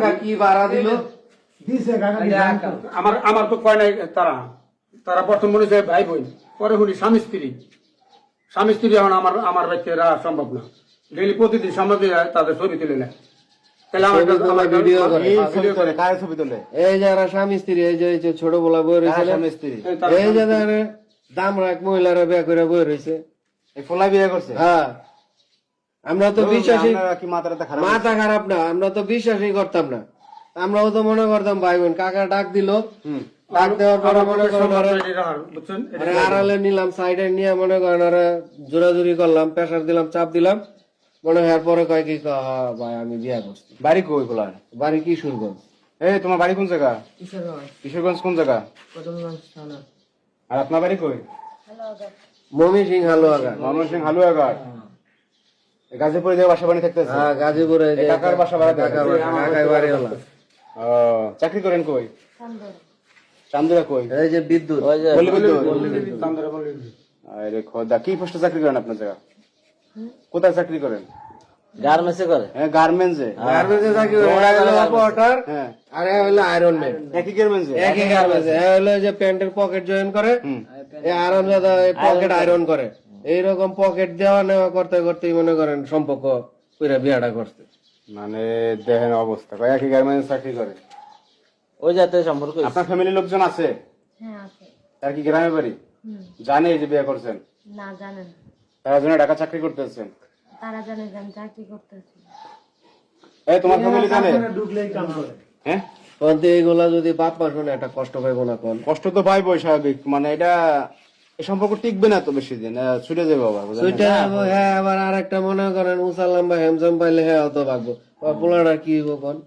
টাকা কি ভাড়া দিল আমার আমার তো কয় নাই তারা তারা প্রথম মনে হয় ভাই বোন, পরে শুনি স্বামী স্ত্রী এখন আমার বাড়িতে রাখা সম্ভব না। ডেইলি প্রতিদিন সামনে দিয়ে তাদের ছবি তুলে নেয়। তাহলে আমার ভিডিও করে ছবি তোলে, কার ছবি তোলে? এই যারা স্বামী স্ত্রী, এই যে ছোট বলা বই রয়েছে, স্বামী স্ত্রী এই যে দাম রাখ মহিলারা বিয়ে করে বই রয়েছে, এই ফোলা বিয়ে করছে। হ্যাঁ আমরা তো বিশ্বাসী, আপনারা কি মাথাটা খারাপ? মাথা খারাপ না, আমরা তো বিশ্বাসই করতাম না। আমরাও তো মনে করতাম ভাই বোন। কাকা ডাক দিল, ডাক দেওয়ার পরে মনে করেন আড়ালে নিলাম, সাইডে নিয়ে মনে করেন আরে জোরাজুরি করলাম, প্রেসার দিলাম, চাপ দিলাম, মনে হয় পরে কয় কি ভাই আমি বিয়া করছি। বাড়ি কই ফোলার? বাড়ি কিশোরগঞ্জ। এই তোমার বাড়ি কোন জায়গা? কিশোরগঞ্জ কোন জায়গা? আর আপনার বাড়ি কই? মমি সিং হালুয়াঘাট। ময়মনসিংহ হালুয়াঘাট। গাজীপুরে যে বাসা বাড়ি থাকতেছে? হ্যাঁ গাজীপুরে যে কাকার বাসা ভাড়া থাকে। কাকার বাড়ি হলো। ও চাকরি করেন কই? চান্দুরা কই? এই যে বিদ্যুৎ, আরে খোদা, কি পোস্টে চাকরি করেন আপনার জায়গা? কোথায় চাকরি করেন? গার্মেন্টসে করে। হ্যাঁ গার্মেন্টসে। গার্মেন্টসে চাকরি করে, ওরা হলো অপারেটর, হ্যাঁ আর এ হলো আয়রন ম্যান। একই গার্মেন্টসে। একই গার্মেন্টসে। এ হলো যে প্যান্টের পকেট জয়েন করে, এই আরামজাদা পকেট আয়রন করে। এইরকম পকেট দেওয়া নেওয়া করতে করতেই মনে করেন সম্পর্ক পুরা বিয়াটা করতে। মানে দেখেন অবস্থা, একই গার্মেন্টস চাকরি করে। ওই যাতে সম্পর্ক। আপনার ফ্যামিলির লোকজন আছে? হ্যাঁ আছে। তার কি গ্রামে বাড়ি? জানে এই যে বিয়ে করছেন? না জানেন। তারা জন্য ঢাকা চাকরি করতেছেন? তারা জানে যে আমি চাকরি করতেছি। এই তোমার ফ্যামিলি জানে? হ্যাঁ কিন্তু এইগুলা যদি বাপ মা শুনে একটা কষ্ট পাইবো না কোন? কষ্ট তো পাইবো স্বাভাবিক, মানে এটা এই সম্পর্ক টিকবে না তো বেশি দিন, ছুটে যাবে বাবা। সুইটা হ্যাঁ, আবার আর একটা মনে করেন উঁচা লম্বা হ্যামসাম পাইলে হ্যাঁ অত ভাগবো, পোলাটা কি হইব কোন?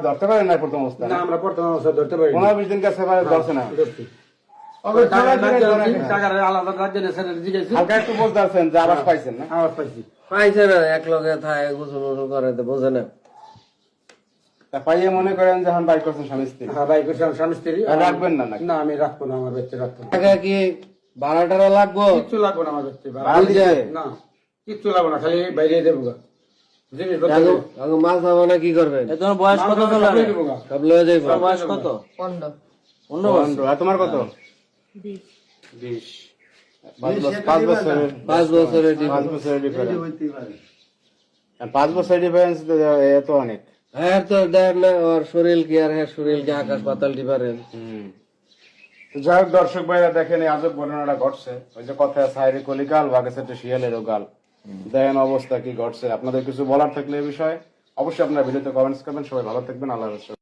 ধরতে পারেন না প্রথম অবস্থা? না, আমরা প্রথম অবস্থা ধরতে পারি 15-20 দিন কাছে ধরছে না। আলাদা রাজ্যে জিজ্ঞাসা হালকা একটু বুঝতে পারছেন যে আবাস পাইছেন না? আওয়াজ পাইছি। পাইছে না, এক লগে থাকে গোসল মোসল করে তো বোঝে না। তা পাইয়ে মনে করেন যখন বাইক করছেন স্বামী স্ত্রী, হ্যাঁ ভাই স্বামী স্ত্রী রাখবেন না নাকি? না আমি রাখবো না, আমার বাচ্চা রাখবো না। টাকা কি ভাড়া টাড়া লাগবো? কিচ্ছু লাগবো না আমার বাচ্চা, ভাড়া দিছে? না কিচ্ছু লাগবো না, খালি বাইরে দেবো গা জিনিস মাছ খাবো না, কি করবেন? তোমার বয়স কত? সব লয়ে যাইবো। বয়স কত? 15। আর তোমার কত? 20। 20। 5 বছরের 5 বছরের ডিফারেন্স। 5 বছরের ডিফারেন্স এত অনেক। হ্যাঁ তো দেখ না, ওর শরীর কি আর হ্যাঁ শরীর কি আকাশ পাতাল ডিফারেন্স। যাই হোক দর্শক ভাইরা দেখেন এই আজব ঘটনাটা ঘটছে। ওই যে কথা সাইরে কলিকাল ভাগে সেটা শিয়ালেরও গাল। দেখেন অবস্থা কি ঘটছে। আপনাদের কিছু বলার থাকলে এই বিষয়ে অবশ্যই আপনারা ভিডিওতে কমেন্টস করবেন। সবাই ভালো থাকবেন, আল্লাহ হাফেজ।